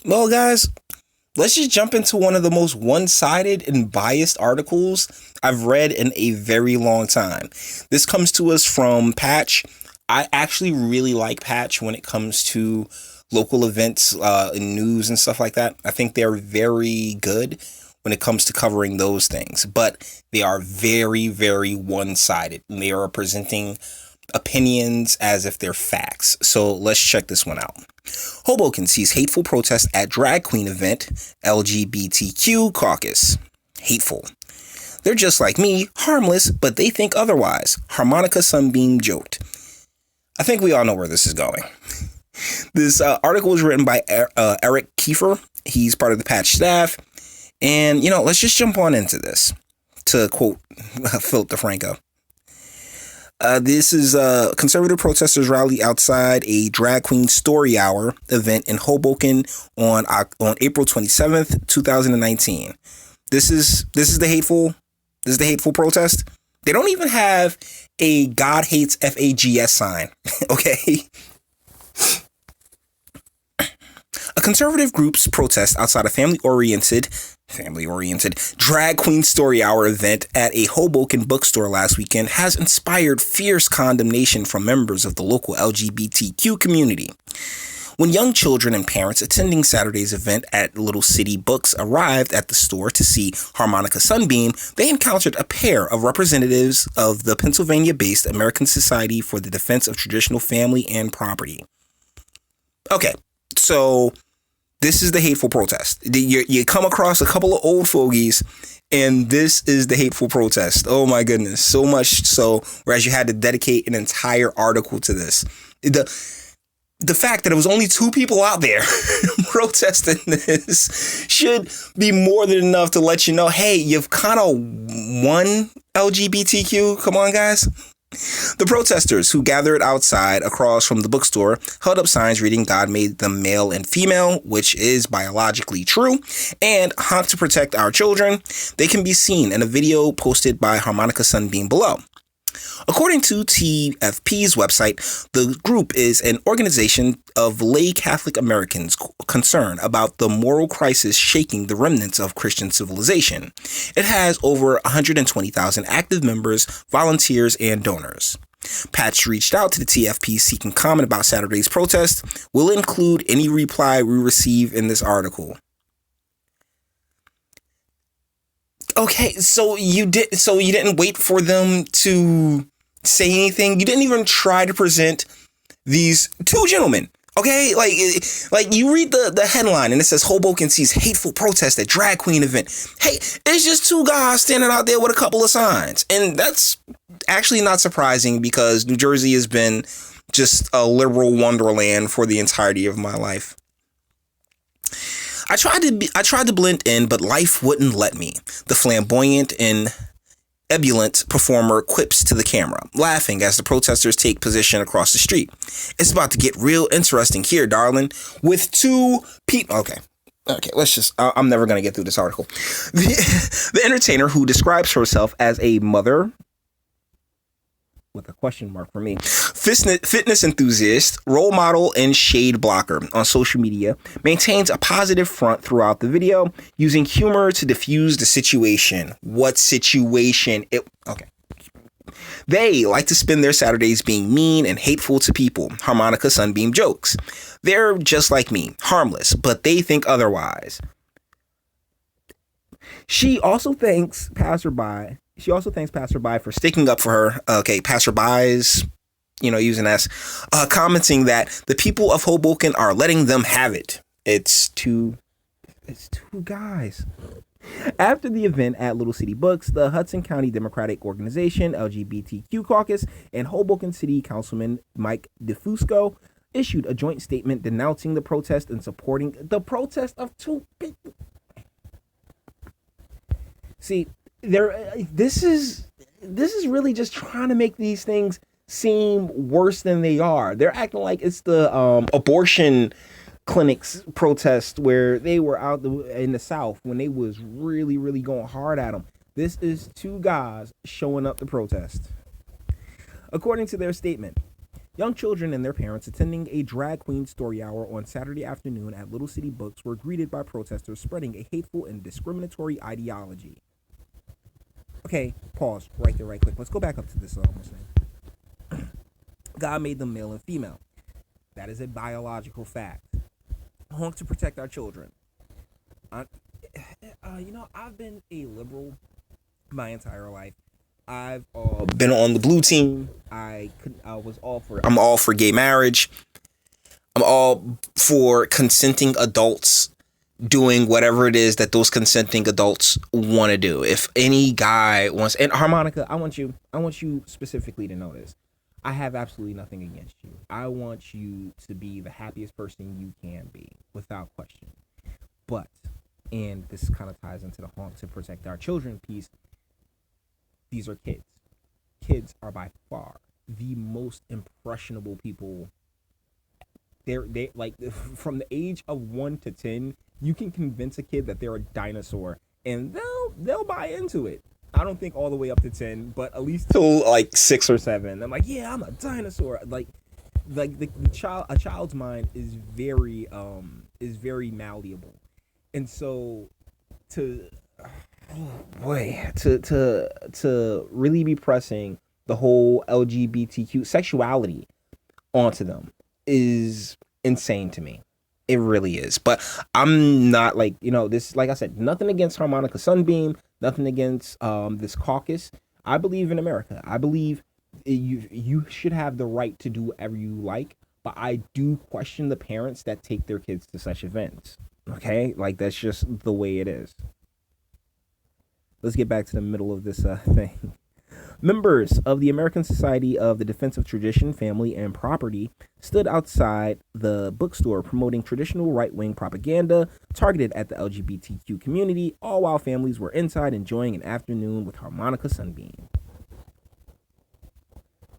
Well, guys, let's just jump into one of the most one-sided and biased articles I've read in a very long time. This comes to us from Patch. I actually really like Patch when it comes to local events and news and stuff like that. I think they're very good when it comes to covering those things, but they are very, very one-sided. And they are presenting opinions as if they're facts. So let's check this one out. Hoboken sees hateful protest at drag queen event, LGBTQ caucus. Hateful. They're just like me, harmless, but they think otherwise. Harmonica Sunbeam joked. I think we all know where this is going. This article was written by Eric Kiefer. He's part of the Patch staff. And, let's just jump on into this. To quote Philip DeFranco. This is conservative protesters rally outside a drag queen story hour event in Hoboken on April 27th, 2019. This is the hateful protest. They don't even have a God hates FAGS sign. Okay. A conservative group's protest outside a family-oriented drag queen story hour event at a Hoboken bookstore last weekend has inspired fierce condemnation from members of the local LGBTQ community. When young children and parents attending Saturday's event at Little City Books arrived at the store to see Harmonica Sunbeam, they encountered a pair of representatives of the Pennsylvania-based American Society for the Defense of Traditional Family and Property. Okay, so this is the hateful protest. You come across a couple of old fogies, and this is the hateful protest. Oh my goodness, so much so, whereas you had to dedicate an entire article to this. The fact that it was only two people out there protesting this should be more than enough to let you know, hey, you've kind of won LGBTQ. Come on, guys. The protesters, who gathered outside across from the bookstore, held up signs reading God made them male and female, which is biologically true, and honk to protect our children. They can be seen in a video posted by Harmonica Sunbeam below. According to TFP's website, the group is an organization of lay Catholic Americans concerned about the moral crisis shaking the remnants of Christian civilization. It has over 120,000 active members, volunteers, and donors. Patch reached out to the TFP seeking comment about Saturday's protest. We'll include any reply we receive in this article. Okay, so you didn't wait for them to say anything. You didn't even try to present these two gentlemen. Okay, like you read the headline and it says Hoboken sees hateful protest at drag queen event. Hey, it's just two guys standing out there with a couple of signs, and that's actually not surprising because New Jersey has been just a liberal wonderland for the entirety of my life. I tried to blend in, but life wouldn't let me. The flamboyant and ebullient performer quips to the camera, laughing as the protesters take position across the street. It's about to get real interesting here, darling. With two people. Okay, let's just. I'm never gonna get through this article. The entertainer, who describes herself as a mother, with a question mark for me, fitness enthusiast, role model, and shade blocker on social media, maintains a positive front throughout the video, using humor to diffuse the situation. What situation? Okay. They like to spend their Saturdays being mean and hateful to people, Harmonica Sunbeam jokes. They're just like me, harmless, but they think otherwise. She also thanks passerby for sticking up for her. Okay, passerbys, using S, commenting that the people of Hoboken are letting them have it. It's two guys. After the event at Little City Books, the Hudson County Democratic Organization, LGBTQ Caucus, and Hoboken City Councilman Mike DeFusco issued a joint statement denouncing the protest and supporting the protest of two people. See, this is really just trying to make these things seem worse than they are. They're acting like it's the abortion clinics protest where they were out in the South when they was really, really going hard at them. This is two guys showing up to protest. According to their statement, Young children and their parents attending a drag queen story hour on Saturday afternoon at Little City Books were greeted by protesters spreading a hateful and discriminatory ideology. Okay, pause right there, right quick. Let's go back up to this thing. God made them male and female. That is a biological fact. Honk to protect our children. I, I've been a liberal my entire life. I've been on the blue team. I'm all for gay marriage. I'm all for consenting adults doing whatever it is that those consenting adults want to do. If any guy wants, and Harmonica, I want you specifically to know this. I have absolutely nothing against you. I want you to be the happiest person you can be, without question. But, and this kind of ties into the honk to protect our children piece, these are kids. Kids are by far the most impressionable people. They like from the age of 1 to 10, you can convince a kid that they're a dinosaur and they'll buy into it. I don't think all the way up to 10, but at least till like 6 or 7. I'm like, yeah, I'm a dinosaur. Like a child's mind is very malleable. And so to to really be pressing the whole LGBTQ sexuality onto them is insane to me. It really is. But I'm not like, this, like I said, nothing against Harmonica Sunbeam, nothing against this caucus. I believe in America. I believe you should have the right to do whatever you like, but I do question the parents that take their kids to such events. Okay? Like, that's just the way it is. Let's get back to the middle of this thing. Members of the American Society of the Defense of Tradition, Family, and Property stood outside the bookstore promoting traditional right-wing propaganda targeted at the LGBTQ community, all while families were inside enjoying an afternoon with Harmonica Sunbeam.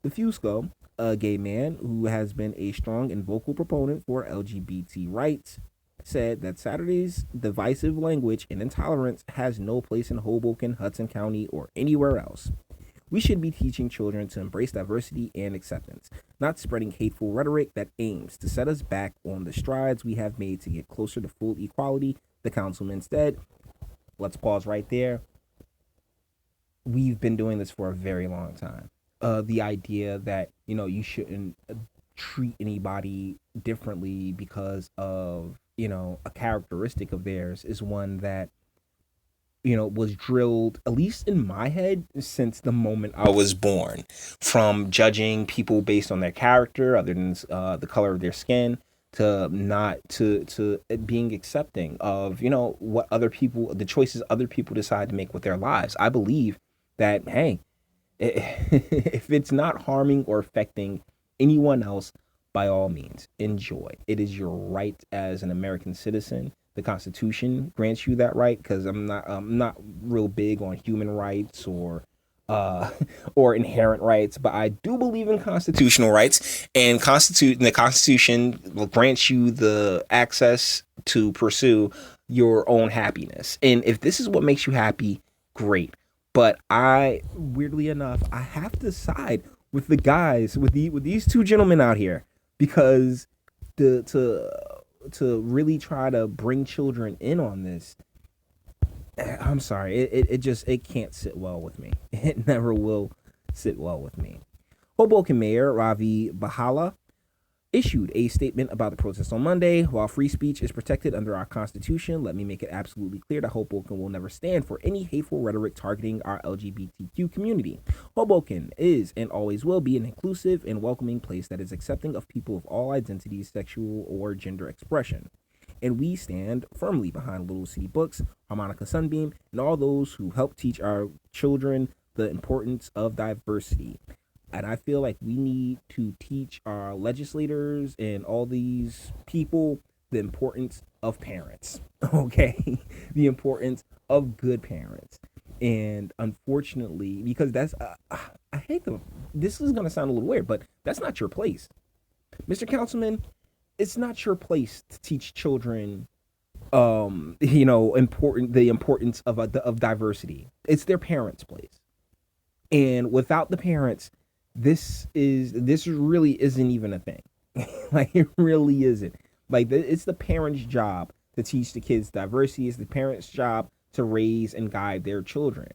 The Fusco, a gay man who has been a strong and vocal proponent for LGBT rights, said that Saturday's divisive language and intolerance has no place in Hoboken, Hudson County, or anywhere else. We should be teaching children to embrace diversity and acceptance, not spreading hateful rhetoric that aims to set us back on the strides we have made to get closer to full equality, the councilman said. Let's pause right there. We've been doing this for a very long time. The idea that, you shouldn't treat anybody differently because of, a characteristic of theirs is one that, was drilled, at least in my head, since the moment I was born. From judging people based on their character, other than the color of their skin, to not to being accepting of, what other people, the choices other people decide to make with their lives. I believe that, hey, if it's not harming or affecting anyone else, by all means, enjoy. It is your right as an American citizen. The Constitution grants you that right, because I'm not real big on human rights or inherent rights, but I do believe in constitutional rights, and the Constitution grants you the access to pursue your own happiness. And if this is what makes you happy, great. But weirdly enough, I have to side with the guys, with these two gentlemen out here, because to really try to bring children in on this, I'm sorry, it can't sit well with me. It never will sit well with me. Hoboken Mayor Ravi Bahala issued a statement about the protest on Monday. While free speech is protected under our Constitution, let me make it absolutely clear that Hoboken will never stand for any hateful rhetoric targeting our LGBTQ community. Hoboken is and always will be an inclusive and welcoming place that is accepting of people of all identities, sexual or gender expression. And we stand firmly behind Little City Books, Harmonica Sunbeam, and all those who help teach our children the importance of diversity. And I feel like we need to teach our legislators and all these people the importance of parents, okay? The importance of good parents. And unfortunately, because this is going to sound a little weird, but that's not your place. Mr. Councilman, it's not your place to teach children, the importance of diversity. It's their parents' place. And without the parents, this really isn't even a thing. Like it really isn't. Like it's the parents' job to teach the kids diversity. It's the parents' job to raise and guide their children.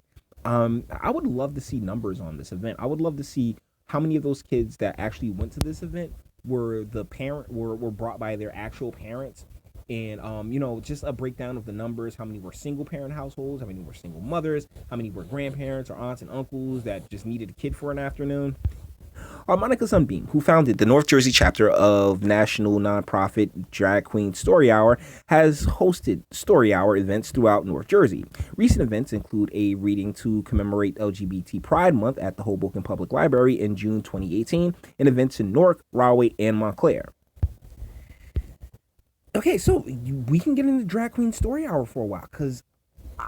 I would love to see numbers on this event. I would love to see how many of those kids that actually went to this event were brought by their actual parents, and just a breakdown of the numbers. How many were single parent households? How many were single mothers? How many were grandparents or aunts and uncles that just needed a kid for an afternoon? Harmonica Sunbeam, who founded the North Jersey chapter of national nonprofit Drag Queen Story Hour, has hosted Story Hour events throughout North Jersey. Recent events include a reading to commemorate LGBT Pride Month at the Hoboken Public Library in June 2018, and events in Newark, Rahway, and Montclair. Okay, so we can get into Drag Queen Story Hour for a while, because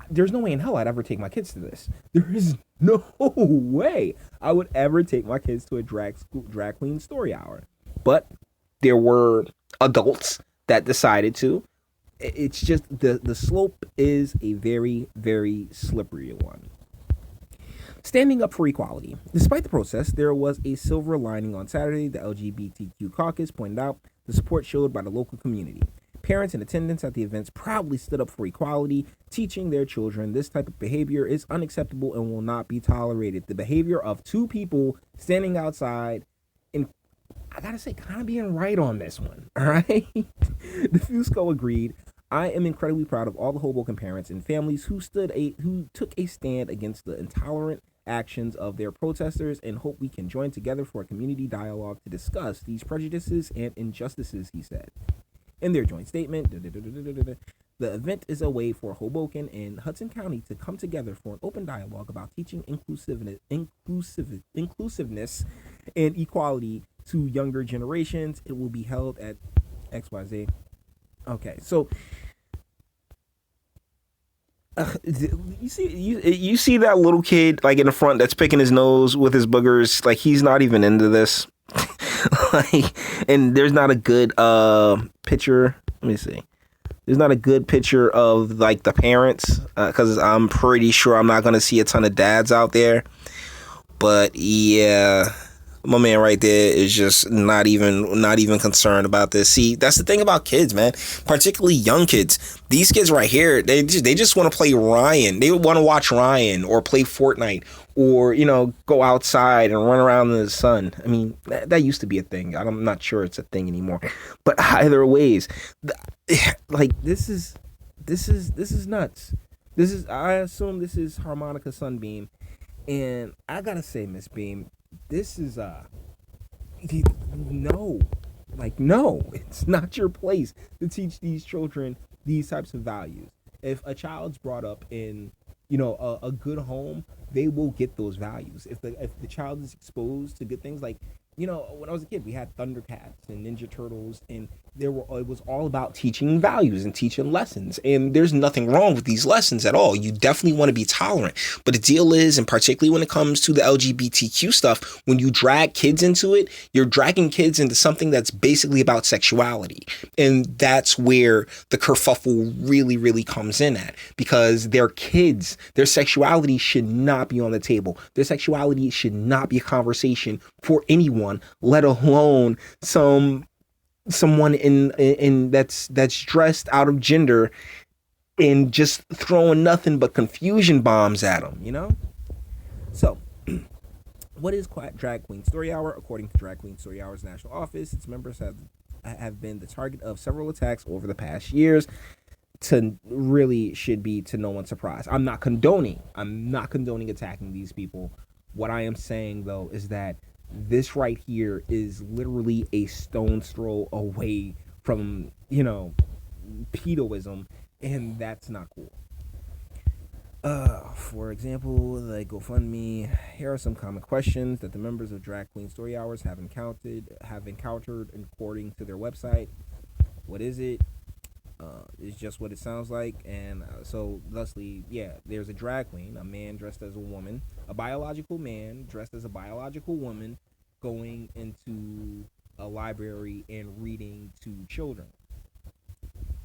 there's no way in hell I'd ever take my kids to this. There is no way I would ever take my kids to a drag queen story hour. But there were adults that decided to. It's just the slope is a very, very slippery one. Standing up for equality. Despite the protest, there was a silver lining on Saturday. The LGBTQ caucus pointed out the support showed by the local community. Parents in attendance at the events proudly stood up for equality, teaching their children this type of behavior is unacceptable and will not be tolerated. The behavior of two people standing outside, and I gotta say, kind of being right on this one, all right? The Fusco agreed. I am incredibly proud of all the Hoboken parents and families who took a stand against the intolerant actions of their protesters and hope we can join together for a community dialogue to discuss these prejudices and injustices, he said. In their joint statement, the event is a way for Hoboken and Hudson County to come together for an open dialogue about teaching inclusiveness and equality to younger generations. It will be held at XYZ. Okay, so you see that little kid like in the front that's picking his nose with his boogers. Like he's not even into this. Like, and there's not a good picture. Let me see. There's not a good picture of like the parents because I'm pretty sure I'm not gonna see a ton of dads out there. But yeah, my man right there is just not even concerned about this. See, that's the thing about kids, man. Particularly young kids. These kids right here, they just want to play Ryan. They want to watch Ryan or play Fortnite or go outside and run around in the sun. I mean, that used to be a thing. I'm not sure it's a thing anymore. But either ways, like this is nuts. I assume this is Harmonica Sunbeam, and I gotta say, Miss Beam, this is no, it's not your place to teach these children these types of values. If a child's brought up in a good home, they will get those values. If the child is exposed to good things, like when I was a kid, we had Thundercats and Ninja Turtles, and it was all about teaching values and teaching lessons. And there's nothing wrong with these lessons at all. You definitely want to be tolerant. But the deal is, and particularly when it comes to the LGBTQ stuff, when you drag kids into it, you're dragging kids into something that's basically about sexuality. And that's where the kerfuffle really, really comes in at, because they're kids. Their sexuality should not be on the table. Their sexuality should not be a conversation for anyone, let alone someone in that's dressed out of gender and just throwing nothing but confusion bombs at them. So what is Drag Queen Story Hour? According to Drag Queen Story Hour's national office, its members have been the target of several attacks over the past years. Should be to no one's surprise. I'm not condoning attacking these people. What I am saying though is that this right here is literally a stone's throw away from pedoism, and that's not cool. For example, the GoFundMe. Here are some common questions that the members of Drag Queen Story Hours have encountered according to their website. What is it? It's just what it sounds like. And so thusly, there's a drag queen, a man dressed as a woman, a biological man dressed as a biological woman, going into a library and reading to children.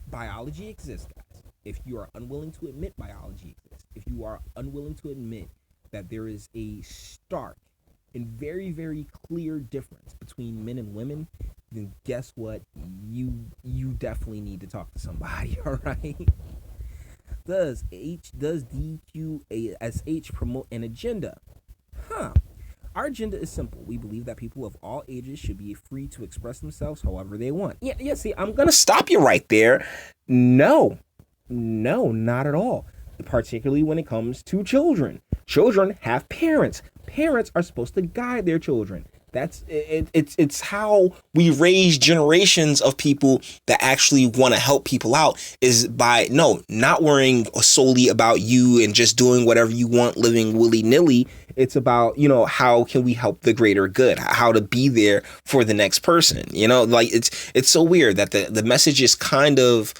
Biology exists, guys. If you are unwilling to admit biology exists, if you are unwilling to admit that there is a stark and very, very clear difference between men and women, then guess what? You definitely need to talk to somebody, all right? Does DQASH promote an agenda? Huh. Our agenda is simple. We believe that people of all ages should be free to express themselves however they want. Yeah, see, I'm going to stop you right there. No, not at all. Particularly when it comes to children. Children have parents. Parents are supposed to guide their children. That's it, it's how we raise generations of people that actually want to help people out, is by not worrying solely about you and just doing whatever you want, living willy-nilly. It's about, how can we help the greater good, how to be there for the next person. Like it's so weird that the message is kind of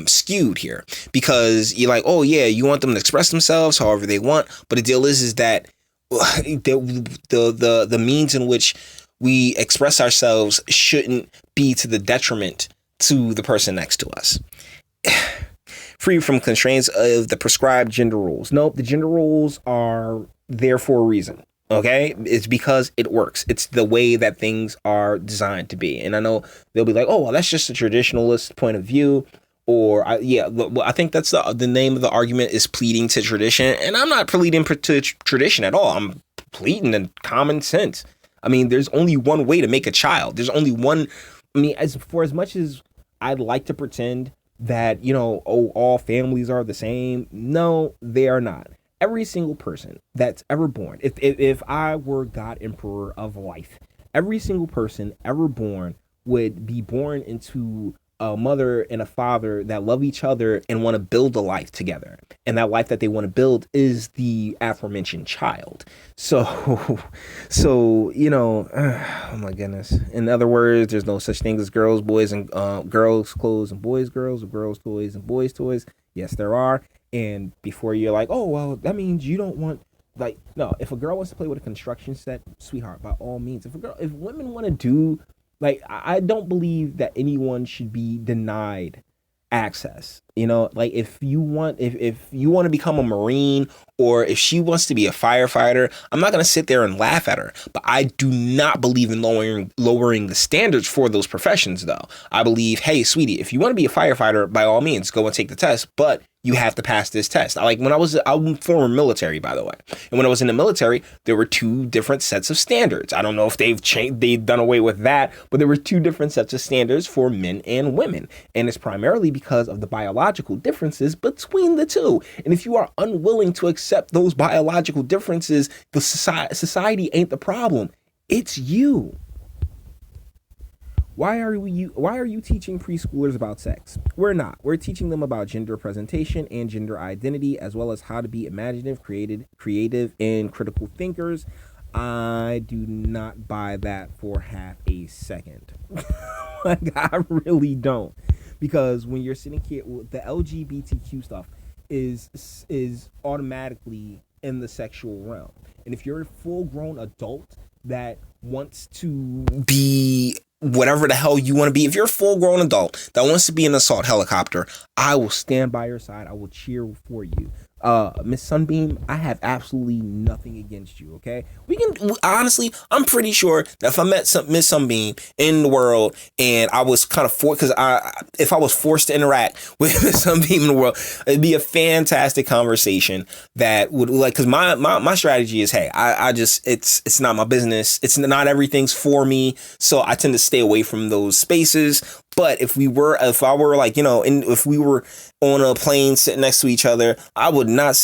skewed here, because you're like, oh yeah, you want them to express themselves however they want, but the deal is that the means in which we express ourselves shouldn't be to the detriment to the person next to us. Free from constraints of the prescribed gender roles. Nope, the gender roles are there for a reason. Okay, it's because it works. It's the way that things are designed to be. And I know they'll be like, oh, well, that's just a traditionalist point of view. Or I think that's the name of the argument, is pleading to tradition. And I'm not pleading to tradition at all. I'm pleading in common sense. I mean, there's only one way to make a child. There's only one. I mean, as much as I'd like to pretend that, all families are the same. No, they are not. Every single person that's ever born, if I were God Emperor of life, every single person ever born would be born into a mother and a father that love each other and want to build a life together. And that life that they want to build is the aforementioned child. So, oh my goodness. In other words, there's no such thing as girls, boys, and girls' clothes and boys' girls, or girls' toys and boys' toys. Yes, there are. And before you're like, oh, well, that means you don't want, like, no, if a girl wants to play with a construction set, sweetheart, by all means. If women want to do, like, I don't believe that anyone should be denied access. Like, if you want to become a Marine, or if she wants to be a firefighter, I'm not going to sit there and laugh at her. But I do not believe in lowering the standards for those professions, though. I believe, hey, sweetie, if you want to be a firefighter, by all means, go and take the test. But you have to pass this test. I'm former military, by the way. And when I was in the military, there were two different sets of standards. I don't know if they've done away with that, but there were two different sets of standards for men and women. And it's primarily because of the biological differences between the two. And if you are unwilling to accept those biological differences, the society ain't the problem. It's you. Why are you teaching preschoolers about sex? We're not. We're teaching them about gender presentation and gender identity, as well as how to be imaginative, creative, and critical thinkers. I do not buy that for half a second. Like, I really don't. Because when you're sitting here, the LGBTQ stuff is automatically in the sexual realm. And if you're a full-grown adult that wants to be whatever the hell you want to be, if you're a full-grown adult that wants to be an assault helicopter, I will stand by your side. I will cheer for you. Miss Sunbeam, I have absolutely nothing against you, okay? Honestly, I'm pretty sure that if I met Miss Sunbeam in the world and I was kind of if I was forced to interact with Miss Sunbeam in the world, it'd be a fantastic conversation that would, like, because my strategy is, hey, I just, it's not my business. It's not everything's for me. So I tend to stay away from those spaces. But if I were like, if we were on a plane sitting next to each other, I would not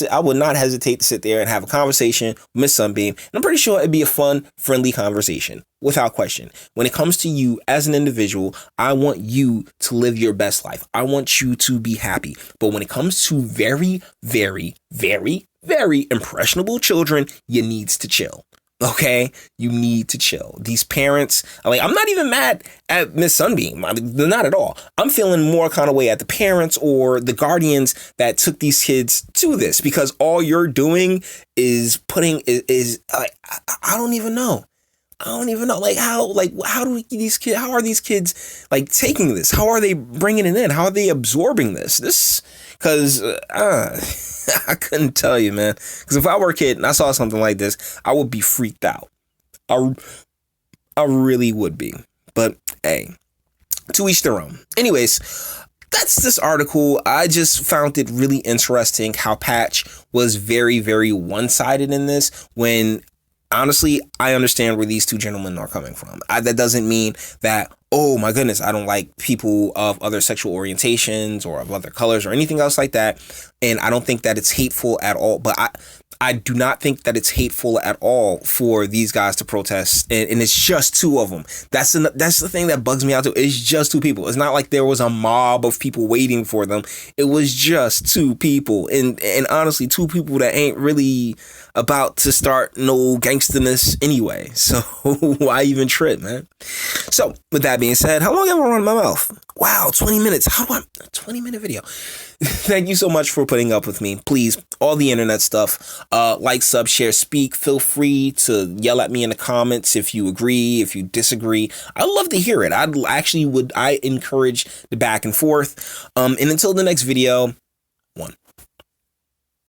hesitate to sit there and have a conversation with Miss Sunbeam. And I'm pretty sure it'd be a fun, friendly conversation, without question. When it comes to you as an individual, I want you to live your best life. I want you to be happy. But when it comes to very, very, very, very impressionable children, you needs to chill. Okay, you need to chill. These parents, I'm not even mad at Miss Sunbeam. Not at all. I'm feeling more kind of way at the parents or the guardians that took these kids to this, because all you're doing is I don't even know. I don't even know, like, how do these kids, how are these kids, like, taking this? How are they bringing it in? How are they absorbing this? Because I couldn't tell you, man. Because if I were a kid and I saw something like this, I would be freaked out. I really would be. But, hey, to each their own. Anyways, that's this article. I just found it really interesting how Patch was very, very one-sided in this when, honestly, I understand where these two gentlemen are coming from. That doesn't mean that, oh my goodness, I don't like people of other sexual orientations or of other colors or anything else like that. And I don't think that it's hateful at all. But I do not think that it's hateful at all for these guys to protest, and it's just two of them. That's the thing that bugs me out too. It's just two people. It's not like there was a mob of people waiting for them. It was just two people, and honestly, two people that ain't really about to start no gangsterness anyway. So why even trip, man? So with that being said, how long have I run my mouth? Wow, 20 minutes. How do I 20-minute video? Thank you so much for putting up with me. Please, all the internet stuff, like, sub, share, speak. Feel free to yell at me in the comments if you agree, if you disagree. I'd love to hear it. I encourage the back and forth. And until the next video, one.